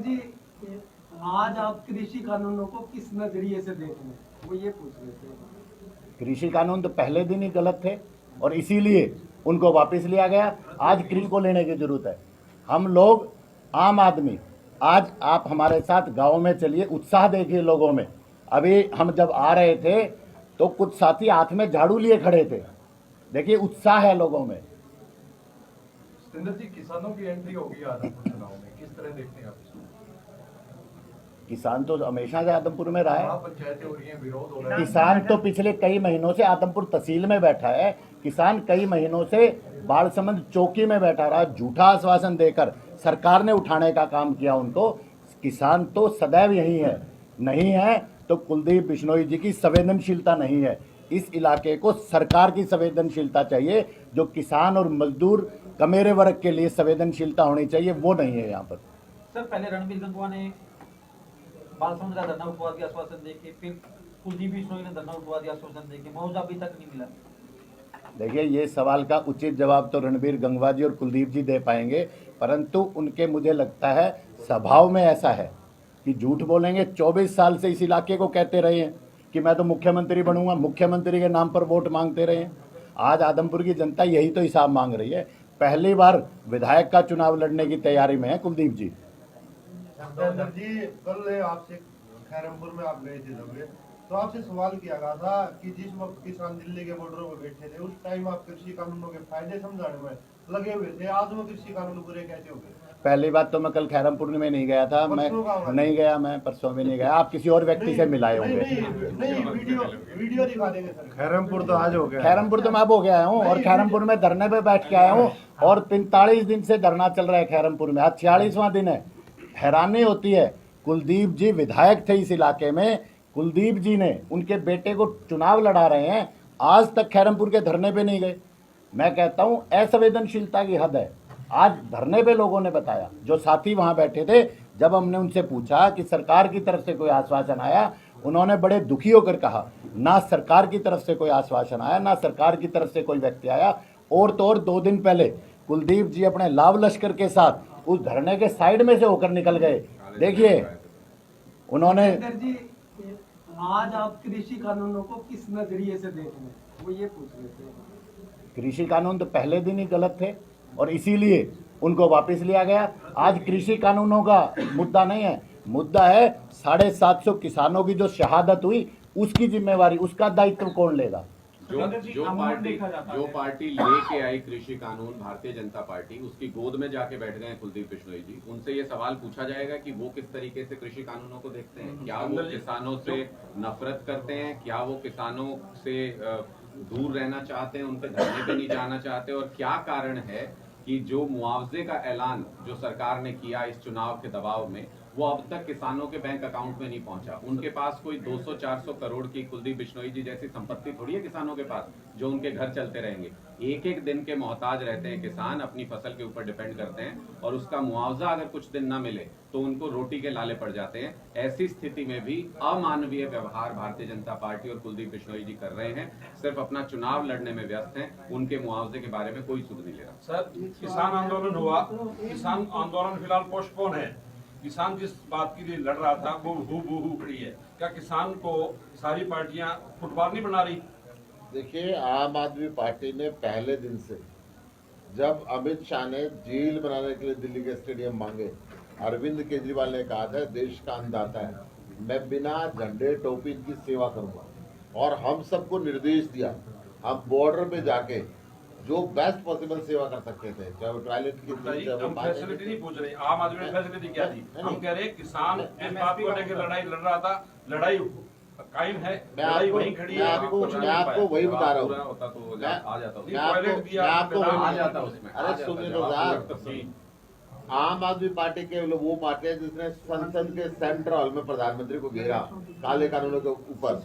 जी, आज आप कृषि कानूनों को किस नजरिए से देख रहे हैं, वो ये पूछ रहे थे। कृषि कानून तो पहले दिन ही गलत थे और इसीलिए उनको वापस लिया गया। आज कृषि को लेने की जरूरत है। हम लोग आम आदमी, आज आप हमारे साथ गांव में चलिए, उत्साह देखिए लोगों में। अभी हम जब आ रहे थे तो कुछ साथी हाथ में झाड़ू लिए खड़े थे। देखिए उत्साह है लोगों में। सतेंद्र जी, किसानों की एंट्री होगी आदमपुर चुनाव में, किस तरह देखते हैं आप इसको? किसान तो हमेशा से आदमपुर में रहा है। पंचायतें हो रही हैं, विरोध हो रहा है। किसान तो पिछले कई महीनों से आदमपुर तहसील में बैठा है। किसान कई महीनों से बालसमंद चौकी में बैठा रहा। झूठा आश्वासन देकर सरकार ने उठाने का काम किया उनको। किसान तो सदैव यही है। नहीं है तो कुलदीप बिश्नोई जी की संवेदनशीलता नहीं है। इस इलाके को सरकार की संवेदनशीलता चाहिए। जो किसान और मजदूर कमेरे वर्ग के लिए संवेदनशीलता होनी चाहिए, वो नहीं है यहाँ पर। सर, पहले रणबीर गंगवा ने बालसमंद का धरना उठवा दिया आश्वासन देके, फिर कुलदीप बिश्नोई ने धरना उठवा दिया आश्वासन देके, मुआवजा अभी तक नहीं मिला। देखिए, ये सवाल का उचित जवाब तो रणबीर गंगवा जी और कुलदीप जी दे पाएंगे, परंतु उनके मुझे लगता है स्वभाव में ऐसा है कि झूठ बोलेंगे। 24 साल से इस इलाके को कहते रहे हैं कि मैं तो मुख्यमंत्री बनूंगा, मुख्यमंत्री के नाम पर वोट मांगते रहे हैं। आज आदमपुर की जनता यही तो हिसाब मांग रही है। पहली बार विधायक का चुनाव लड़ने की तैयारी में है कुलदीप जी। सतेंद्र जी, कल आपसे खैरमपुर में आप गए थे जब, तो आपसे सवाल किया गया था कि जिस वक्त किसान दिल्ली के बॉर्डरों पर बैठे थे, उस टाइम आप कृषि कानूनों के फायदे समझाने में लगे हुए थे। आज वो कृषि कानून पूरे कैसे हो गए? पहली बात तो मैं कल खैरमपुर में नहीं गया था। मैं नहीं गया, मैं परसों में नहीं गया। आप किसी और व्यक्ति से मिलाए होंगे। नहीं, वीडियो दिखा देंगे सर। खैरमपुर तो आज हो गया। खैरमपुर तो मैं अब हो गया हूँ और खैरमपुर में धरने पे बैठ के आया हूँ और 45 दिन से धरना चल रहा है खैरमपुर में। आज 46वां दिन है। हैरानी होती है, कुलदीप जी विधायक थे इस इलाके में। कुलदीप जी ने उनके बेटे को चुनाव लड़ा रहे हैं, आज तक खैरमपुर के धरने पे नहीं गए। मैं कहता हूँ असंवेदनशीलता की हद है। आज धरने पे लोगों ने बताया, जो साथी वहां बैठे थे, जब हमने उनसे पूछा कि सरकार की तरफ से कोई आश्वासन आया, उन्होंने बड़े दुखी होकर कहा, ना सरकार की तरफ से कोई आश्वासन आया, ना सरकार की तरफ से कोई व्यक्ति आया। और तो और 2 दिन पहले कुलदीप जी अपने लाव लश्कर के साथ उस धरने के साइड में से होकर निकल गए। देखिए उन्होंने। सतेंद्र जी, आज आप कृषि कानूनों को किस नजरिए से देख रहे हैं, वो ये पूछ रहे थे। कृषि कानून तो पहले दिन ही गलत थे और इसीलिए उनको वापस लिया गया। आज कृषि कानूनों का मुद्दा नहीं है। मुद्दा है 750 किसानों की जो शहादत हुई, उसकी जिम्मेवारी, उसका दायित्व कौन लेगा? जो पार्टी लेके आई कृषि कानून, भारतीय जनता पार्टी, उसकी गोद में जाके बैठ गए कुलदीप बिश्नोई जी। उनसे ये सवाल पूछा जाएगा कि वो किस तरीके से कृषि कानूनों को देखते हैं। क्या वो किसानों से नफरत करते हैं? क्या वो किसानों से दूर रहना चाहते हैं, उनके धरने पे नहीं जाना चाहते? और क्या कारण है कि जो मुआवजे का ऐलान जो सरकार ने किया इस चुनाव के दबाव में, वो अब तक किसानों के बैंक अकाउंट में नहीं पहुंचा? उनके पास कोई 200-400 करोड़ की कुलदीप बिश्नोई जी जैसी संपत्ति थोड़ी है किसानों के पास जो उनके घर चलते रहेंगे। एक एक दिन के मोहताज रहते हैं किसान, अपनी फसल के ऊपर डिपेंड करते हैं, और उसका मुआवजा अगर कुछ दिन न मिले तो उनको रोटी के लाले पड़ जाते हैं। ऐसी स्थिति में भी अमानवीय व्यवहार भारतीय जनता पार्टी और कुलदीप बिश्नोई जी कर रहे हैं। सिर्फ अपना चुनाव लड़ने में व्यस्त हैं, उनके मुआवजे के बारे में कोई सुध नहीं ले रहा। सर, किसान आंदोलन हुआ, किसान आंदोलन फिलहाल पोस्टपोन है। किसान जिस बात के लिए लड़ रहा था वो हूबहू खड़ी है। क्या किसान को सारी पार्टियां फुटबॉल नहीं बना रही? देखिए, आम आदमी पार्टी ने पहले दिन से, जब अमित शाह ने जेल बनाने के लिए दिल्ली के स्टेडियम मांगे, अरविंद केजरीवाल ने कहा था देश का अन्नदाता है, मैं बिना झंडे टोपी की सेवा करूंगा, और हम सबको निर्देश दिया हम बॉर्डर पे जाके जो बेस्ट पॉसिबल सेवा कर सकते थे, चाहे वो टॉयलेट की थी, हम फैसिलिटी नहीं पूछ रहे। आम आदमी ने फैसिलिटी क्या दी? हम कह रहे किसान जिस बात को लेकर लड़ाई लड़ रहा था, लड़ाई कायम है, लड़ाई वहीं खड़ी है। मैं आपको वही बता रहा हूँ। अरे सुनिए तो साहब, आम आदमी पार्टी के लोग वो पार्टी है जिसने संसद के सेंट्रल हॉल में प्रधानमंत्री को घेरा काले कानूनों के ऊपर।